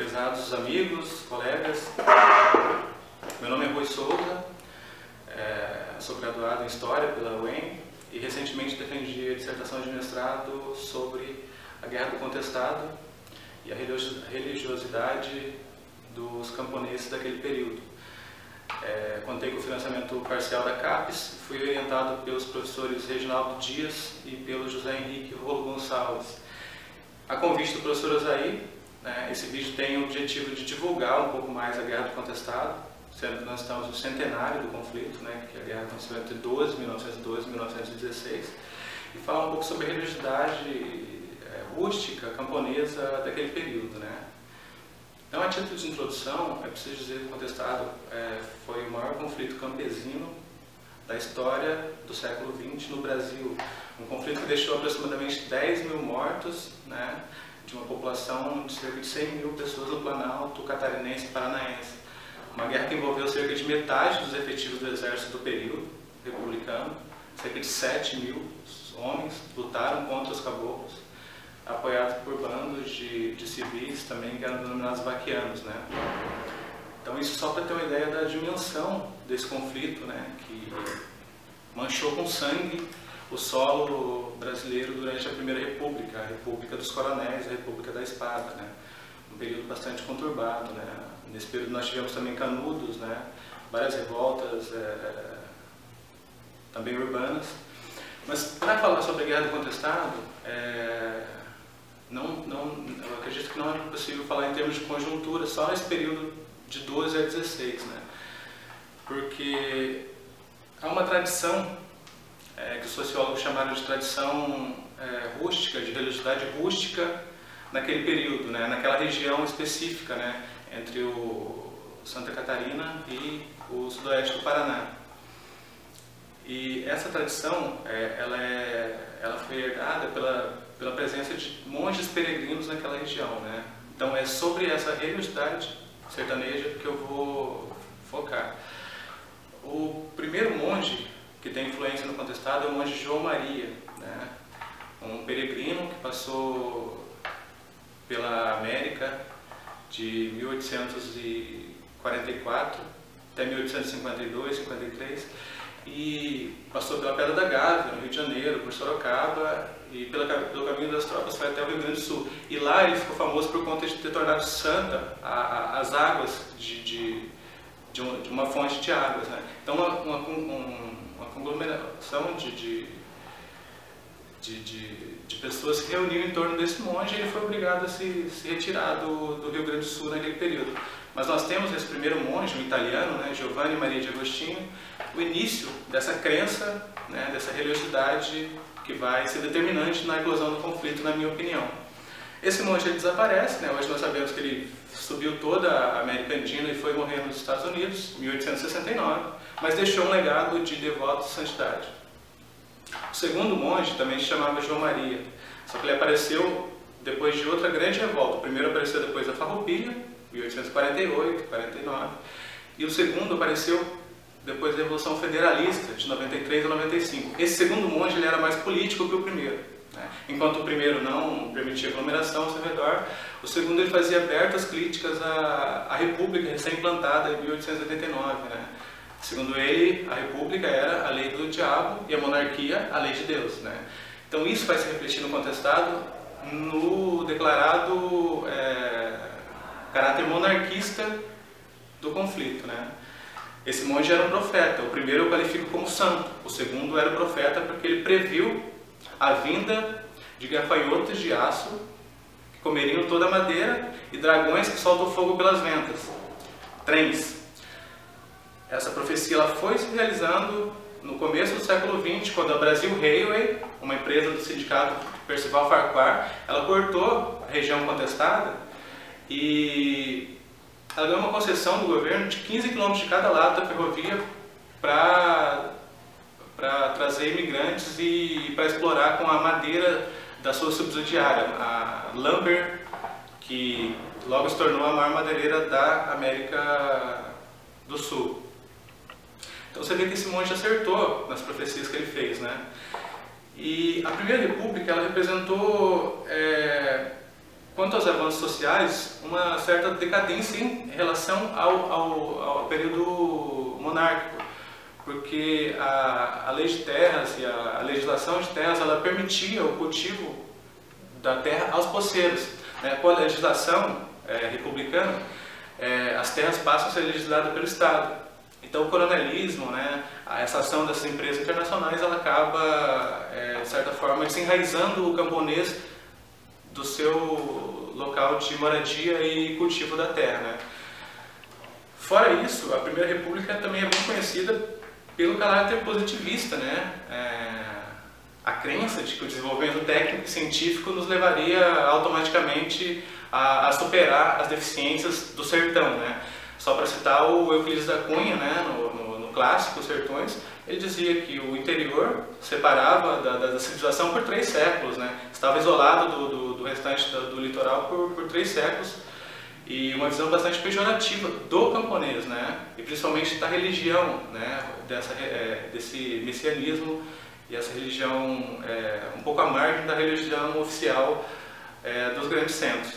Prezados amigos, colegas, meu nome é Rui Souza, sou graduado em História pela UEM e recentemente defendi a dissertação de mestrado sobre a Guerra do Contestado e a religiosidade dos camponeses daquele período. Contei com o financiamento parcial da CAPES, fui orientado pelos professores Reginaldo Dias e pelo José Henrique Rolo Gonçalves. A convite do professor Osaí, esse vídeo tem o objetivo de divulgar um pouco mais a Guerra do Contestado, sendo que nós estamos no centenário do conflito, que a guerra aconteceu entre 1912 e 1916, e falar um pouco sobre a religiosidade rústica, camponesa daquele período. Então, a título de introdução, é preciso dizer que o Contestado foi o maior conflito campesino da história do século XX no Brasil. Um conflito que deixou aproximadamente 10 mil mortos, de uma população de cerca de 100 mil pessoas no Planalto catarinense e paranaense. Uma guerra que envolveu cerca de metade dos efetivos do exército do período republicano, cerca de 7 mil homens lutaram contra os caboclos, apoiados por bandos de civis também que eram denominados vaquianos. Então isso só para ter uma ideia da dimensão desse conflito, que manchou com sangue o solo brasileiro durante a Primeira República, a República dos Coronéis, a República da Espada, um período bastante conturbado. Nesse período nós tivemos também Canudos, várias revoltas também urbanas. Mas para falar sobre a Guerra do Contestado, eu acredito que não é possível falar em termos de conjuntura só nesse período de 12 a 16, porque há uma tradição que os sociólogos chamaram de tradição rústica, de religiosidade rústica naquele período, naquela região específica, entre o Santa Catarina e o sudoeste do Paraná. E essa tradição, ela foi herdada pela presença de monges peregrinos naquela região. Então é sobre essa religiosidade sertaneja que eu vou focar. O primeiro monge que tem influência no Contestado é o monge João Maria, um peregrino que passou pela América de 1844 até 1852, 53, e passou pela Pedra da Gávea, no Rio de Janeiro, por Sorocaba, e pelo caminho das tropas foi até o Rio Grande do Sul. E lá ele ficou famoso por conta de ter tornado santa as águas de uma fonte de águas. Então uma conglomeração de pessoas se reuniram em torno desse monge e ele foi obrigado a se retirar do Rio Grande do Sul naquele período. Mas nós temos esse primeiro monge, um italiano, Giovanni Maria de Agostinho, o início dessa crença, dessa religiosidade que vai ser determinante na eclosão do conflito, na minha opinião. Esse monge ele desaparece, hoje nós sabemos que ele subiu toda a América Andina e foi morrer nos Estados Unidos, em 1869, mas deixou um legado de devotos de santidade. O segundo monge também se chamava João Maria, só que ele apareceu depois de outra grande revolta. O primeiro apareceu depois da Farroupilha, 1848, 49, e o segundo apareceu depois da Revolução Federalista, de 93 a 95. Esse segundo monge ele era mais político que o primeiro. Enquanto o primeiro não permitia aglomeração ao seu redor, o segundo ele fazia abertas críticas à República recém-implantada em 1889. Segundo ele, a República era a lei do diabo e a monarquia a lei de Deus. Então isso vai se refletir no Contestado no declarado caráter monarquista do conflito. Esse monge era um profeta. O primeiro eu qualifico como santo, o segundo era profeta porque ele previu a vinda de gafanhotos de aço que comeriam toda a madeira e dragões que soltam fogo pelas ventas, trens. Essa profecia ela foi se realizando no começo do século XX, quando a Brasil Railway, uma empresa do sindicato Percival Farquhar, ela cortou a região contestada e ela deu uma concessão do governo de 15 km de cada lado da ferrovia para trazer imigrantes e para explorar com a madeira da sua subsidiária, a Lumber, que logo se tornou a maior madeireira da América do Sul. Então você vê que esse monge acertou nas profecias que ele fez, E a Primeira República ela representou quanto aos avanços sociais, uma certa decadência em relação ao período monárquico, porque a lei de terras e a legislação de terras, ela permitia o cultivo da terra aos poceiros, né? Com a legislação republicana, as terras passam a ser legisladas pelo Estado. Então o coronelismo, né, essa ação dessas empresas internacionais, ela acaba, de certa forma, desenraizando o camponês do seu local de moradia e cultivo da terra, né? Fora isso, a Primeira República também é bem conhecida pelo caráter positivista, né? A crença de que o desenvolvimento técnico e científico nos levaria automaticamente a superar as deficiências do sertão, né? Só para citar o Euclides da Cunha, né, no clássico Os Sertões, ele dizia que o interior separava da civilização por 3 séculos, né? Estava isolado do restante do litoral por 3 séculos, e uma visão bastante pejorativa do camponês, né? E principalmente da religião, né? Desse messianismo, e essa religião um pouco à margem da religião oficial dos grandes centros.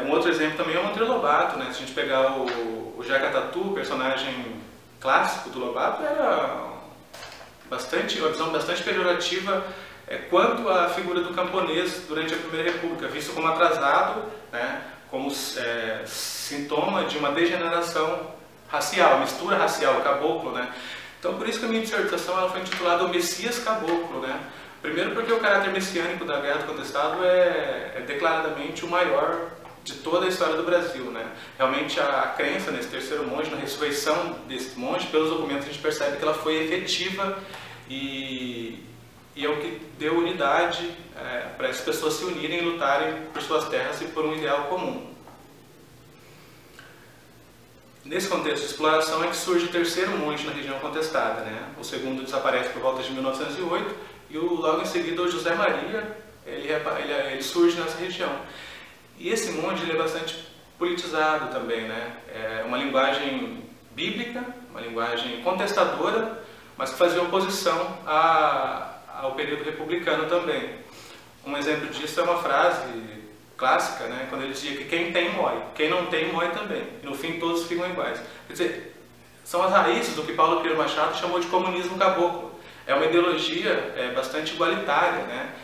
Um outro exemplo também é o Monteiro Lobato, né? Se a gente pegar o Jaca Tatu, personagem clássico do Lobato, era uma visão bastante pejorativa quanto à figura do camponês durante a Primeira República, visto como atrasado, né? Como sintoma de uma degeneração racial, mistura racial, caboclo, né? Então por isso que a minha dissertação ela foi intitulada O Messias Caboclo, né? Primeiro porque o caráter messiânico da Guerra do Contestado é declaradamente o maior de toda a história do Brasil, né? Realmente a crença nesse terceiro monge, na ressurreição desse monge, pelos documentos a gente percebe que ela foi efetiva e é o que deu unidade para as pessoas se unirem e lutarem por suas terras e por um ideal comum. Nesse contexto de exploração é que surge o terceiro monge na região contestada, né? O segundo desaparece por volta de 1908 e logo em seguida o José Maria ele surge nessa região. E esse monge ele é bastante politizado também, né? É uma linguagem bíblica, uma linguagem contestadora, mas que fazia oposição ao período republicano também. Um exemplo disso é uma frase clássica, né? Quando ele dizia que quem tem mói, quem não tem mói também, e no fim todos ficam iguais. Quer dizer, são as raízes do que Paulo Pinheiro Machado chamou de comunismo caboclo. É uma ideologia bastante igualitária, né?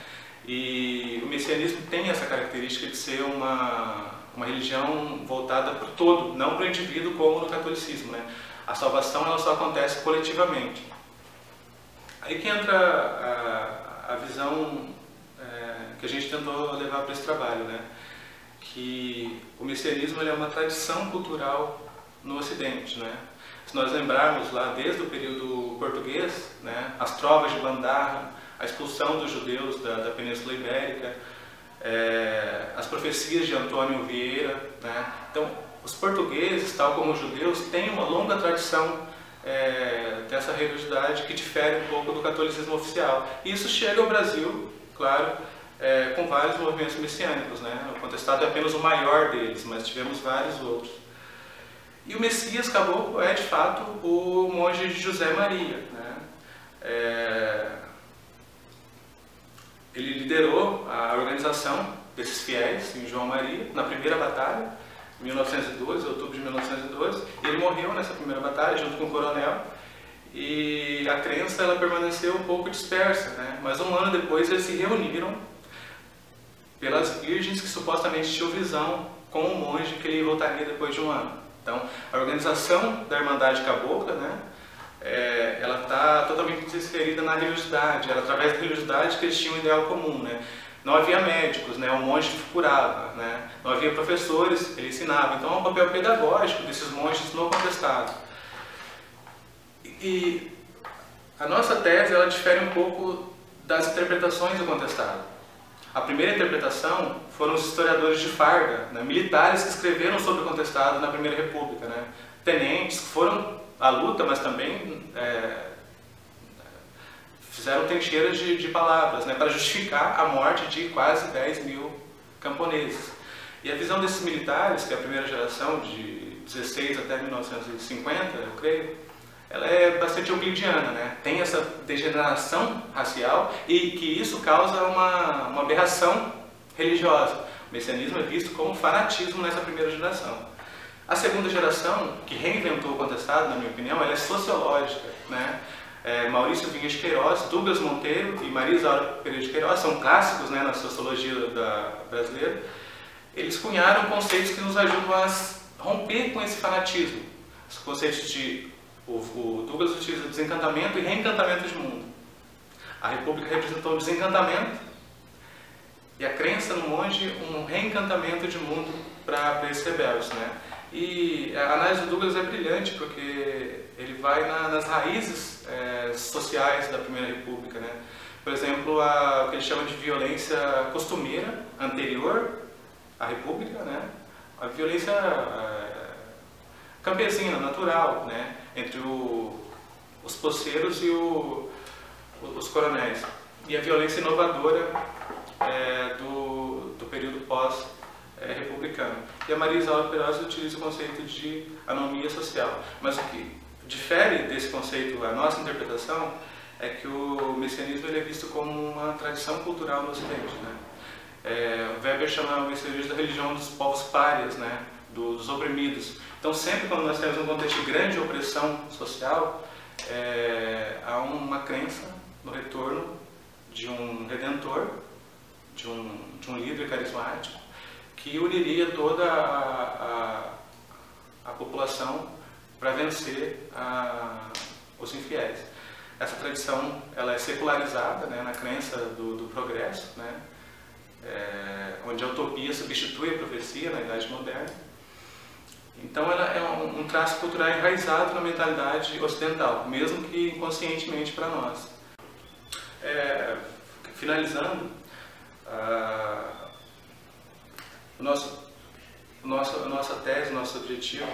E o messianismo tem essa característica de ser uma religião voltada para o todo, não para o indivíduo como no catolicismo, né? A salvação ela só acontece coletivamente. Aí que entra a visão que a gente tentou levar para esse trabalho, né? Que o messianismo ele é uma tradição cultural no Ocidente, né? Se nós lembrarmos lá desde o período português, né, as trovas de Bandarra, a expulsão dos judeus da Península Ibérica, as profecias de Antônio Vieira, né? Então, os portugueses, tal como os judeus, têm uma longa tradição dessa religiosidade que difere um pouco do catolicismo oficial. E isso chega ao Brasil, claro, com vários movimentos messiânicos, né? O Contestado é apenas o maior deles, mas tivemos vários outros. E o Messias Caboclo é, de fato, o monge José Maria, né? Ele liderou a organização desses fiéis em João Maria, na primeira batalha, em 1912, outubro de 1912. Ele morreu nessa primeira batalha, junto com o coronel, e a crença ela permaneceu um pouco dispersa, né? Mas um ano depois eles se reuniram pelas virgens que supostamente tinham visão com o monge que ele voltaria depois de um ano. Então, a organização da Irmandade Cabocla, né, ela está totalmente inserida na religiosidade. Era através da religiosidade que eles tinham um ideal comum, né? Não havia médicos, né? O monge curava, né? Não havia professores, ele ensinava. Então, é um papel pedagógico desses monges no Contestado. E a nossa tese ela difere um pouco das interpretações do Contestado. A primeira interpretação foram os historiadores de farda, né, militares que escreveram sobre o Contestado na Primeira República, né, tenentes que foram à luta, mas também fizeram trincheiras de palavras, né, para justificar a morte de quase 10 mil camponeses. E a visão desses militares, que é a primeira geração, de 16 até 1950, eu creio, ela é bastante euclidiana, né? Tem essa degeneração racial e que isso causa uma aberração religiosa. O messianismo é visto como fanatismo nessa primeira geração. A segunda geração, que reinventou o contestado, na minha opinião, ela é sociológica, né? Maurício Vinhas de Queiroz, Douglas Monteiro e Maria Isaura Pereira de Queiroz são clássicos, né, na sociologia brasileira. Eles cunharam conceitos que nos ajudam a romper com esse fanatismo. Os conceitos de... O Douglas utiliza desencantamento e reencantamento de mundo. A República representou o desencantamento e a crença no monge um reencantamento de mundo para esses rebeldes, né? E a análise do Douglas é brilhante porque ele vai nas raízes sociais da Primeira República, né? Por exemplo, o que ele chama de violência costumeira anterior à República, né? A violência campesina, natural, né? Entre os poceiros e os coronéis. E a violência inovadora do período pós-republicano. E a Maria Isaura Queiroz utiliza o conceito de anomia social. Mas o que difere desse conceito, a nossa interpretação, é que o messianismo ele é visto como uma tradição cultural no Ocidente, né? Weber chama o messianismo da religião dos povos párias, né? Dos oprimidos. Então, sempre quando nós temos um contexto de grande opressão social, há uma crença no retorno de um redentor, de um líder carismático, que uniria toda a população para vencer os infiéis. Essa tradição ela é secularizada, né, na crença do progresso, né, onde a utopia substitui a profecia na Idade Moderna. Então ela é um traço cultural enraizado na mentalidade ocidental, mesmo que inconscientemente para nós. Finalizando, nossa tese, nosso objetivo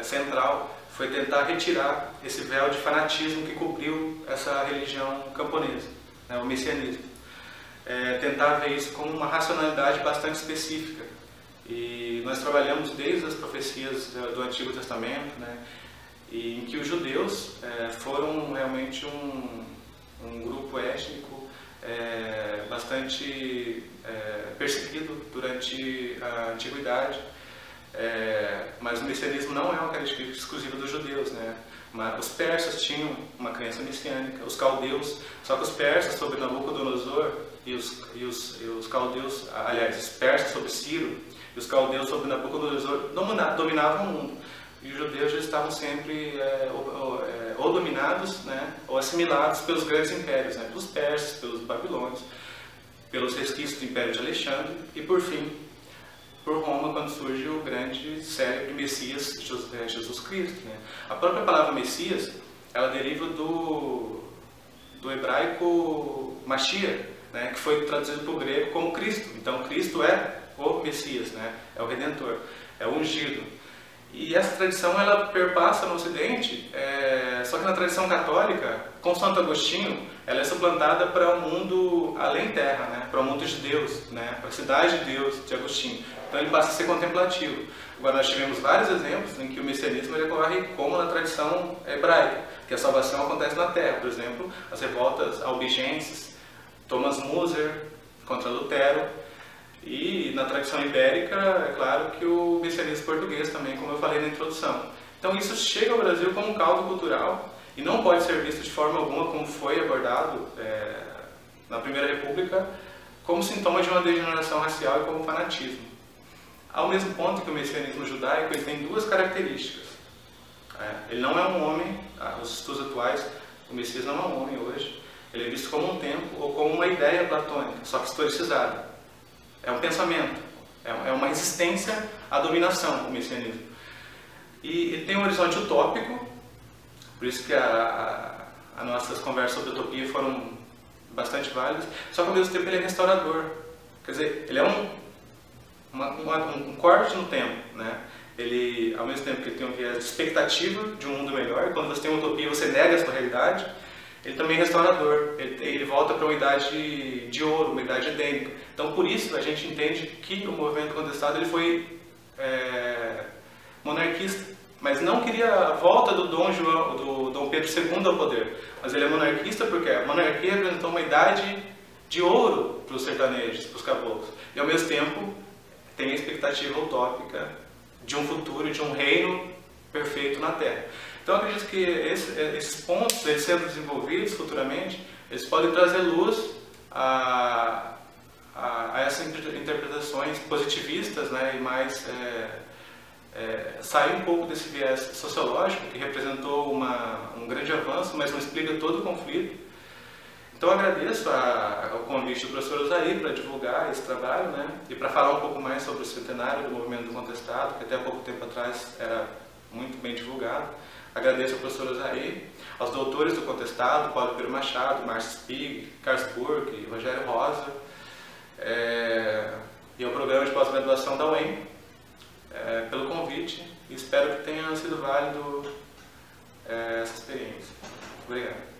central foi tentar retirar esse véu de fanatismo que cobriu essa religião camponesa, né, o messianismo. Tentar ver isso como uma racionalidade bastante específica. E nós trabalhamos desde as profecias do Antigo Testamento, né, em que os judeus foram realmente um grupo étnico bastante perseguido durante a Antiguidade, mas o messianismo não é uma característica exclusiva dos judeus, né? Mas os persas tinham uma crença messiânica, os caldeus, só que os persas sobre Nabucodonosor e os caldeus, aliás, os persas sobre Ciro e os caldeus sobre Nabucodonosor dominavam o mundo. E os judeus já estavam sempre ou dominados, né, ou assimilados pelos grandes impérios, né, pelos persas, pelos babilônios, pelos resquícios do Império de Alexandre e, por fim, por Roma, quando surge o grande célebre Messias, Jesus Cristo, né. A própria palavra Messias, ela deriva do hebraico Mashiach, né, que foi traduzido para o grego como Cristo. Então, Cristo é o Messias, né, é o Redentor, é o ungido. E essa tradição ela perpassa no Ocidente, só que na tradição católica, com Santo Agostinho, ela é suplantada para o mundo além terra, né? Para o mundo de Deus, né? Para a cidade de Deus de Agostinho. Então ele passa a ser contemplativo. Agora nós tivemos vários exemplos em que o messianismo ele ocorre como na tradição hebraica, que a salvação acontece na terra. Por exemplo, as revoltas albigenses, Thomas Müser contra Lutero. E na tradição ibérica, é claro que o messianismo português também, como eu falei na introdução. Então isso chega ao Brasil como um caldo cultural e não pode ser visto de forma alguma, como foi abordado na Primeira República, como sintoma de uma degeneração racial e como fanatismo. Ao mesmo ponto que o messianismo judaico ele tem duas características. Ele não é um homem, os estudos atuais, o Messias não é um homem hoje, ele é visto como um tempo ou como uma ideia platônica, só que historicizada. É um pensamento, é uma resistência à dominação, o messianismo. E ele tem um horizonte utópico, por isso que as nossas conversas sobre utopia foram bastante válidas, só que ao mesmo tempo ele é restaurador. Quer dizer, ele é um corte no tempo, né? Ele, ao mesmo tempo que ele tem um viés de expectativa de um mundo melhor, e quando você tem uma utopia você nega a sua realidade, ele também é restaurador, ele volta para uma idade de ouro, uma idade edênica. Então, por isso, a gente entende que o movimento contestado ele foi monarquista, mas não queria a volta do Dom Pedro II ao poder. Mas ele é monarquista porque a monarquia representou uma idade de ouro para os sertanejos, para os caboclos. E ao mesmo tempo tem a expectativa utópica de um futuro, de um reino perfeito na Terra. Então eu acredito que esses pontos, eles sendo desenvolvidos futuramente, eles podem trazer luz a essas interpretações positivistas, né, e mais sair um pouco desse viés sociológico que representou um grande avanço, mas não explica todo o conflito. Então eu agradeço ao convite do professor Osair para divulgar esse trabalho, né, e para falar um pouco mais sobre o centenário do movimento do contestado, que até há pouco tempo atrás era muito bem divulgado. Agradeço ao professor Osair, aos doutores do contestado, Paulo Pedro Machado, Márcio Spig, Carlos Burke, Rogério Rosa, e ao programa de pós-graduação da UEM, pelo convite, e espero que tenha sido válido essa experiência. Obrigado.